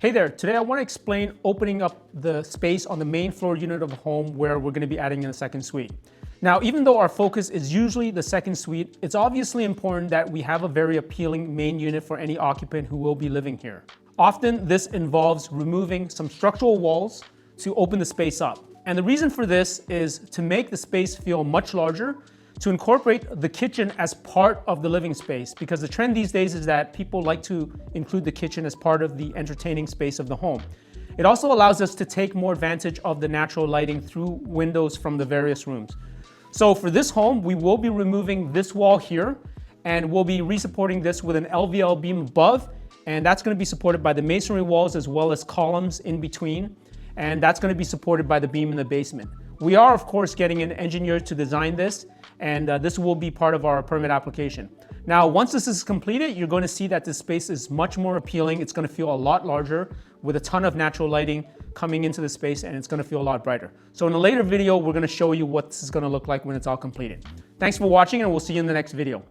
Hey there, today I want to explain opening up the space on the main floor unit of a home where we're going to be adding in a second suite. Now, even though our focus is usually the second suite, it's obviously important that we have a very appealing main unit for any occupant who will be living here. Often this involves removing some structural walls to open the space up. And the reason for this is to make the space feel much larger, to incorporate the kitchen as part of the living space, because the trend these days is that people like to include the kitchen as part of the entertaining space of the home. It also allows us to take more advantage of the natural lighting through windows from the various rooms. So for this home, we will be removing this wall here, and we'll be resupporting this with an LVL beam above, and that's going to be supported by the masonry walls as well as columns in between, and that's going to be supported by the beam in the basement. We are, of course, getting an engineer to design this, and this will be part of our permit application. Now, once this is completed, you're going to see that this space is much more appealing. It's going to feel a lot larger with a ton of natural lighting coming into the space, and it's going to feel a lot brighter. So in a later video, we're going to show you what this is going to look like when it's all completed. Thanks for watching, and we'll see you in the next video.